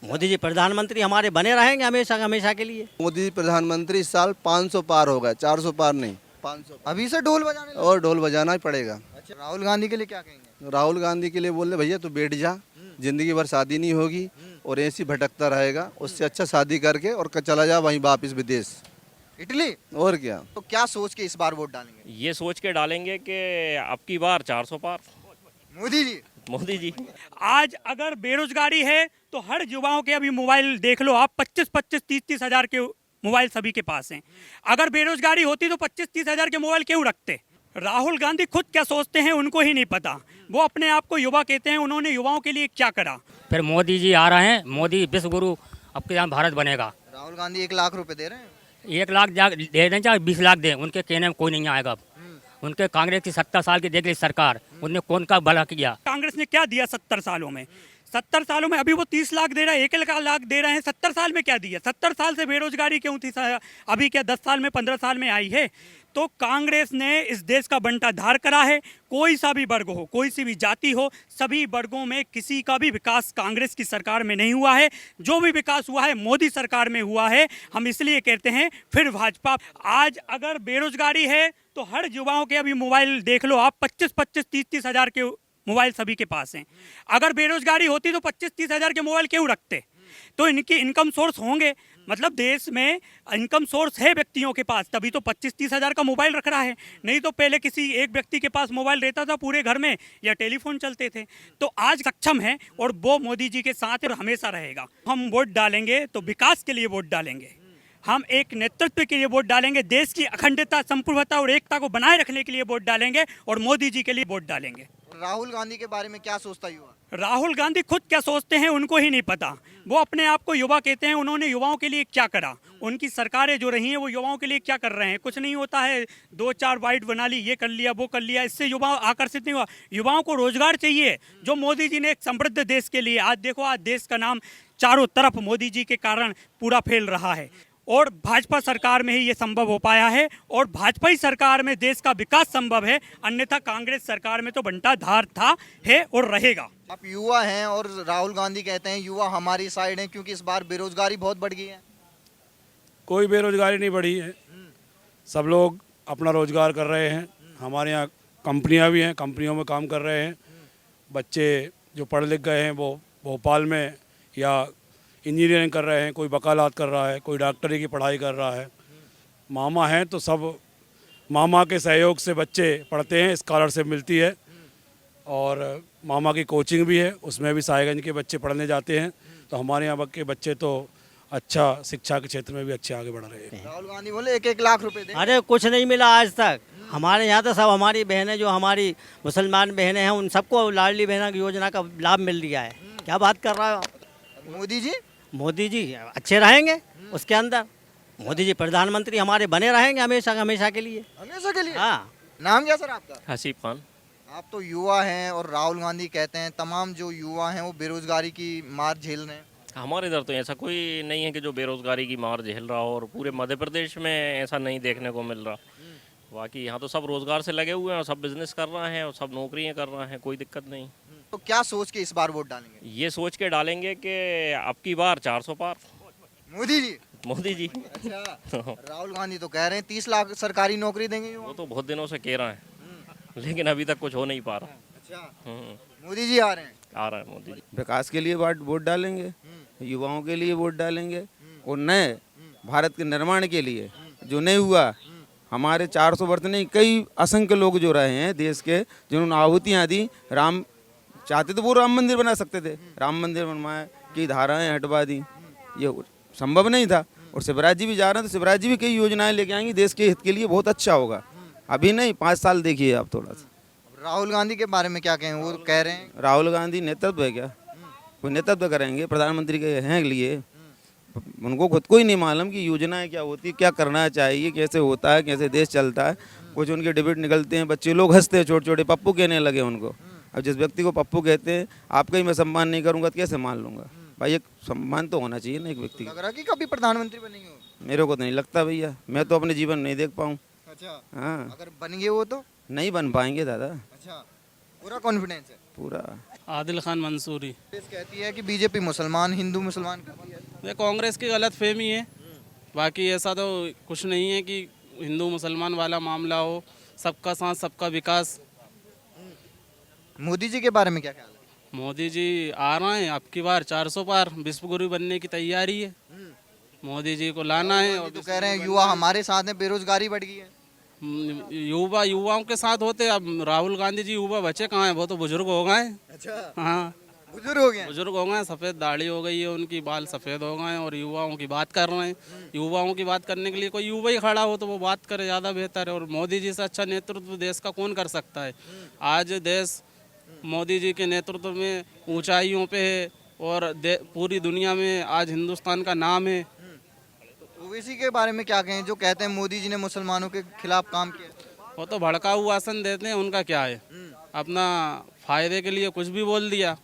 मोदी जी प्रधानमंत्री हमारे बने रहेंगे हमेशा हमेशा के लिए। मोदी जी प्रधानमंत्री इस साल 500 पार हो गए, 400 पार नहीं, 500 अभी से ढोल बजाने लगे? और ढोल बजाना ही पड़ेगा। अच्छा, राहुल गांधी के लिए क्या कहेंगे? राहुल गांधी के लिए बोल रहे भैया तू बैठ जा, जिंदगी भर शादी नहीं होगी और ऐसी भटकता रहेगा, उससे अच्छा शादी करके और चला जा वहीं वापिस विदेश। इटली? और क्या। तो क्या सोच के इस बार वोट डालेंगे? ये सोच के डालेंगे कि अब की बार 400 पार मोदी जी। मोदी जी। आज अगर बेरोजगारी है तो हर युवाओं के अभी मोबाइल देख लो आप, 25-25 30-30 हजार के मोबाइल सभी के पास हैं। अगर बेरोजगारी होती तो 25-30 हजार के मोबाइल क्यों रखते? राहुल गांधी खुद क्या सोचते हैं उनको ही नहीं पता। वो अपने आप को युवा कहते हैं, उन्होंने युवाओं के लिए क्या करा? फिर मोदी जी आ रहे हैं, मोदी विश्व गुरु, अब के यहाँ भारत बनेगा। राहुल गांधी 1 लाख रुपए दे रहे हैं। 1 लाख दे दें चाहे 20 लाख दें, उनके कहने में कोई नहीं आएगा। अब उनके कांग्रेस की 70 साल की देख ली सरकार, उनने कौन का भला किया? कांग्रेस ने क्या दिया 70 सालों में? 70 सालों में अभी वो 30 लाख दे रहा है, 1 लाख दे रहे हैं। 70 साल में क्या दिया? 70 साल से बेरोजगारी क्यों थी? अभी क्या 10 साल में 15 साल में आई है? तो कांग्रेस ने इस देश का बंटाधार करा है। कोई सा भी वर्ग हो, कोई सी भी जाति हो, सभी वर्गों में किसी का भी विकास कांग्रेस की सरकार में नहीं हुआ है। जो भी विकास हुआ है मोदी सरकार में हुआ है। हम इसलिए कहते हैं फिर भाजपा। आज अगर बेरोजगारी है तो हर युवाओं के अभी मोबाइल देख लो आप, 25-25 30-30 हजार के मोबाइल सभी के पास हैं। अगर बेरोजगारी होती तो 25-30 हजार के मोबाइल क्यों रखते? तो इनकी इनकम सोर्स होंगे, मतलब देश में इनकम सोर्स है व्यक्तियों के पास, तभी तो 25-30 हजार का मोबाइल रख रहा है। नहीं तो पहले किसी एक व्यक्ति के पास मोबाइल रहता था पूरे घर में, या टेलीफोन चलते थे। तो आज सक्षम है और वो मोदी जी के साथ और हमेशा रहेगा। हम वोट डालेंगे तो विकास के लिए वोट डालेंगे, हम एक नेतृत्व के लिए वोट डालेंगे, देश की अखंडता, संप्रभुता और एकता को बनाए रखने के लिए वोट डालेंगे और मोदी जी के लिए वोट डालेंगे। राहुल गांधी के बारे में क्या सोचता युवा? राहुल गांधी खुद क्या सोचते हैं उनको ही नहीं पता। वो अपने आप को युवा कहते हैं, उन्होंने युवाओं के लिए क्या करा? उनकी सरकारें जो रही हैं वो युवाओं के लिए क्या कर रहे हैं? कुछ नहीं होता है, 2-4 बाइट बना ली, ये कर लिया वो कर लिया, इससे युवा आकर्षित नहीं हुआ। युवाओं को रोजगार चाहिए, जो मोदी जी ने एक समृद्ध देश के लिए, आज देखो आज देश का नाम चारों तरफ मोदी जी के कारण पूरा फैल रहा है और भाजपा सरकार में ही ये संभव हो पाया है और भाजपा ही सरकार में देश का विकास संभव है। अन्यथा कांग्रेस सरकार में तो बंटाधार था, है और रहेगा। आप युवा हैं और राहुल गांधी कहते हैं युवा हमारी साइड है क्योंकि इस बार बेरोजगारी बहुत बढ़ गई है। कोई बेरोजगारी नहीं बढ़ी है, सब लोग अपना रोजगार कर रहे हैं। हमारे यहाँ कंपनियाँ भी हैं, कंपनियों में काम कर रहे हैं। बच्चे जो पढ़ लिख गए हैं वो भोपाल में या इंजीनियरिंग कर रहे हैं, कोई वकालत कर रहा है, कोई डॉक्टरी की पढ़ाई कर रहा है। मामा हैं तो सब मामा के सहयोग से बच्चे पढ़ते हैं, स्कॉलरशिप मिलती है और मामा की कोचिंग भी है, उसमें भी साहिबगंज के बच्चे पढ़ने जाते हैं। तो हमारे यहाँ के बच्चे तो अच्छा शिक्षा के क्षेत्र में भी अच्छे आगे बढ़ रहे हैं। राहुल गांधी बोले 1-1 लाख रुपए दे। अरे कुछ नहीं मिला आज तक हमारे यहाँ। तो सब हमारी बहनें, जो हमारी मुसलमान बहनें हैं, उन सबको लाडली बहना योजना का लाभ मिल रहा है। क्या बात कर रहा है? मोदी जी अच्छे रहेंगे उसके अंदर। मोदी जी प्रधानमंत्री हमारे बने रहेंगे हमेशा हमेशा के लिए। हमेशा के लिए? हाँ। नाम क्या सर आपका? हसीब खान। आप तो युवा हैं और राहुल गांधी कहते हैं तमाम जो युवा हैं वो बेरोजगारी की मार झेल रहे हैं। हमारे इधर तो ऐसा कोई नहीं है कि जो बेरोजगारी की मार झेल रहा हो और पूरे मध्य प्रदेश में ऐसा नहीं देखने को मिल रहा। बाकी यहाँ तो सब रोजगार से लगे हुए हैं और सब बिजनेस कर रहे हैं और सब नौकरियाँ कर रहे हैं, कोई दिक्कत नहीं। तो क्या सोच के इस बार वोट डालेंगे? ये सोच के डालेंगे कि अब की बार 400 पार मोदी जी। मोदी जी। अच्छा। राहुल गांधी तो कह रहे हैं 30 लाख सरकारी नौकरी देंगे वो तो बहुत दिनों से कह रहे हैं लेकिन अभी तक कुछ हो नहीं पा रहा। अच्छा। मोदी जी आ रहे हैं? आ रहा है मोदी जी। विकास के लिए वोट डालेंगे, युवाओं के लिए वोट डालेंगे और नए भारत के निर्माण के लिए। जो नहीं हुआ, हमारे 400 वर्ष नहीं, कई असंख्य लोग जो रहे हैं देश के, जिन्होंने आहुतियाँ दी। राम चाहते तो वो राम मंदिर बना सकते थे, राम मंदिर बनवाए, कई धाराएं हटवा दी, ये संभव नहीं था। और शिवराज जी भी जा रहे हैं तो शिवराज जी भी कई योजनाएं लेके आएंगे, देश के हित के लिए बहुत अच्छा होगा। अभी नहीं, 5 साल देखिए आप थोड़ा सा। राहुल गांधी के बारे में क्या कहें? वो कह रहे हैं राहुल गांधी नेतृत्व है क्या? कोई नेतृत्व करेंगे? प्रधानमंत्री के हैं लिए, उनको खुद को ही नहीं मालूम कि योजनाएं क्या होती है, क्या करना चाहिए, कैसे होता है, कैसे देश चलता है। कुछ उनके डिबेट निकलते हैं, बच्चे लोग हंसते हैं, छोटे छोटे पप्पू कहने लगे उनको। अब जिस व्यक्ति को पप्पू कहते हैं, आपका ही मैं सम्मान नहीं करूंगा तो कैसे मान लूंगा? भाई एक सम्मान तो होना चाहिए ना एक व्यक्ति लग रहा कि कभी प्रधानमंत्री बनेंगे वो? मेरे को तो नहीं लगता भैया, मैं तो अपने जीवन नहीं देख पाऊँ। अच्छा। हाँ, अगर बन गए वो तो नहीं बन पाएंगे दादा। अच्छा। पूरा कॉन्फिडेंस है। पूरा। आदिल खान मंसूरी। कांग्रेस कहती है कि बीजेपी मुसलमान हिंदू मुसलमान करती है। ये कांग्रेस की गलत फहमी है, बाकी ऐसा तो कुछ नहीं है कि हिंदू मुसलमान वाला मामला हो। सबका साथ सबका विकास। मोदी जी के बारे में क्या ख्याल है? मोदी जी आ रहे हैं, अब की बार 400 पार विश्व गुरु बनने की तैयारी है। मोदी जी को लाना है। और तो कह रहे हैं युवा हमारे साथ हैं, बेरोजगारी बढ़ गई है। युवाओं के साथ होते। अब राहुल गांधी जी युवा बचे कहाँ हैं, वो तो बुजुर्ग हो गए। अच्छा, हाँ, बुजुर्ग हो गए। बुजुर्ग हो गए, सफ़ेद दाढ़ी हो गई है उनकी, बाल सफ़ेद हो गए हैं और युवाओं की बात कर रहे हैं। युवाओं की बात करने के लिए कोई युवा ही खड़ा हो तो वो बात करे, ज़्यादा बेहतर है। और मोदी जी से अच्छा नेतृत्व देश का कौन कर सकता है। आज देश मोदी जी के नेतृत्व में ऊंचाइयों पे है और पूरी दुनिया में आज हिंदुस्तान का नाम है। ओवैसी के बारे में क्या कहें, जो कहते हैं मोदी जी ने मुसलमानों के खिलाफ काम किया? वो तो भड़काऊ भाषण देते हैं, उनका क्या है। अपना फायदे के लिए कुछ भी बोल दिया,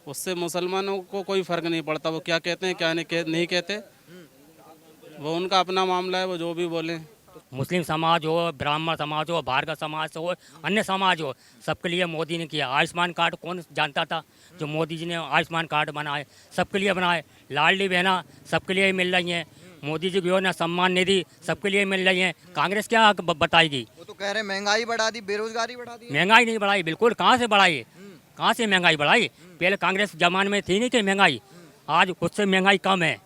उससे मुसलमानों को कोई फर्क नहीं पड़ता। वो क्या कहते हैं क्या नहीं कहते, वो उनका अपना मामला है, वो जो भी बोले। मुस्लिम समाज हो, ब्राह्मण समाज हो, भार्गव समाज हो, अन्य समाज हो, सबके लिए मोदी ने किया। आयुष्मान कार्ड कौन जानता था, जो मोदी जी ने आयुष्मान कार्ड बनाए, सबके लिए बनाए। लाडली बहना सबके लिए मिल रही हैं। मोदी जी की योजना सम्मान निधि सबके लिए मिल रही है। कांग्रेस क्या बताएगी? वो तो कह रहे हैं महंगाई बढ़ा दी, बेरोजगारी बढ़ा दी। महंगाई नहीं बढ़ाई, बिल्कुल। कहाँ से बढ़ाई, कहाँ से महंगाई बढ़ाई? पहले कांग्रेस जमाने में थी नहीं कि महंगाई, आज खुद से महंगाई कम है।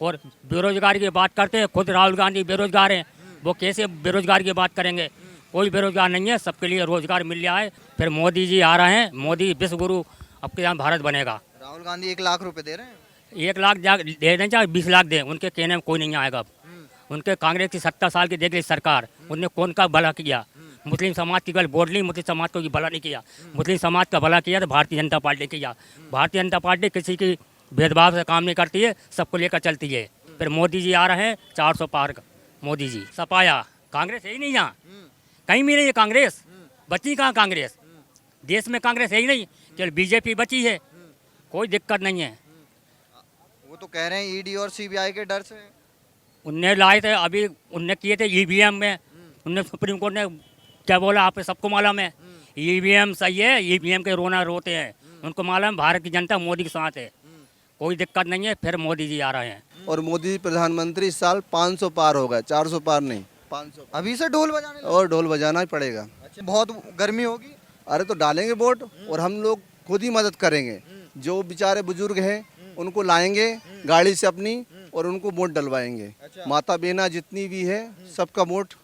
और बेरोजगारी की बात करते हैं, खुद राहुल गांधी बेरोजगार हैं, वो कैसे बेरोजगारी की बात करेंगे? कोई बेरोजगार नहीं है, सबके लिए रोजगार मिल रहा है। फिर मोदी जी आ रहे हैं, मोदी विश्व गुरु अब के यहाँ भारत बनेगा। राहुल गांधी 1 लाख रुपए दे रहे हैं। 1 लाख दे दें चाहे 20 लाख दें, उनके कहने में कोई नहीं आएगा। उनके कांग्रेस की 70 साल की देख ली सरकार, उनने कौन का भला किया? मुस्लिम समाज की गल बोल ली, मुस्लिम समाज को भला नहीं किया। मुस्लिम समाज का भला किया तो भारतीय जनता पार्टी किया। भारतीय जनता पार्टी किसी की भेदभाव से काम नहीं करती है, सबको लेकर चलती है। फिर मोदी जी आ रहे हैं 400 पार का। मोदी जी सपाया, कांग्रेस है ही नहीं यहाँ, कहीं भी नहीं है कांग्रेस। बची कहाँ कांग्रेस? देश में कांग्रेस है ही नहीं, केवल बीजेपी बची है। कोई दिक्कत नहीं है। वो तो कह रहे हैं ईडी और सीबीआई के डर से। उनने लाए थे, अभी उनने किए थे ईवीएम में। उनने सुप्रीम कोर्ट ने क्या बोला, आप सबको मालूम है। ईवीएम सही है, ईवीएम के रोना रोते हैं। उनको मालूम भारत की जनता मोदी के साथ है, कोई दिक्कत नहीं है। फिर मोदी जी आ रहे हैं। और मोदी प्रधानमंत्री इस साल 500 पार हो गए, 400 पार नहीं, 500। अभी से ढोल बजाने लगे? और ढोल बजाना ही पड़ेगा। अच्छा, बहुत गर्मी होगी। अरे तो डालेंगे वोट, और हम लोग खुद ही मदद करेंगे। जो बेचारे बुजुर्ग हैं उनको लाएंगे गाड़ी से अपनी, और उनको वोट डलवाएंगे। माता बहना जितनी भी है सबका वोट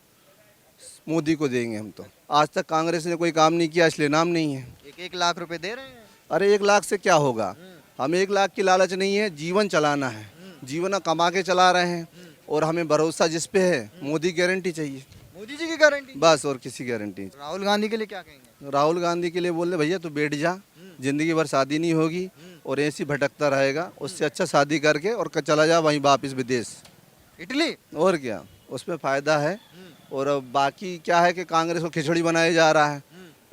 मोदी को देंगे हम तो। आज तक कांग्रेस ने कोई काम नहीं किया, इसलिए नाम नहीं है। 1 लाख रुपए दे रहे हैं। अरे 1 लाख से क्या होगा? हमें 1 लाख की लालच नहीं है, जीवन चलाना है। जीवन कमा के चला रहे हैं, और हमें भरोसा जिस पे है, मोदी गारंटी चाहिए, मोदी जी की गारंटी बस, और किसी गारंटी। राहुल गांधी के लिए क्या कहेंगे? राहुल गांधी के लिए बोल रहे भैया तू बैठ जा, जिंदगी भर शादी नहीं होगी और ऐसी भटकता रहेगा। उससे अच्छा शादी करके और चला जा वहीं वापिस विदेश, इटली। और क्या, उसमें फ़ायदा है। और अब बाकी क्या है कि कांग्रेस को खिचड़ी बनाया जा रहा है,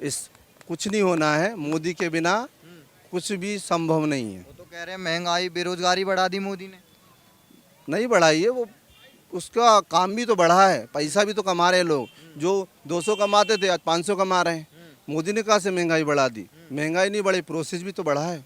इस कुछ नहीं होना है। मोदी के बिना कुछ भी संभव नहीं है। वो तो कह रहे हैं महंगाई बेरोजगारी बढ़ा दी मोदी ने। नहीं बढ़ाई है, वो उसका काम भी तो बढ़ा है, पैसा भी तो कमा रहे हैं लोग। जो 200 कमाते थे आज 500 कमा रहे हैं। मोदी ने कहाँ से महंगाई बढ़ा दी? महंगाई नहीं बढ़ी, प्रोसेस भी तो बढ़ा है।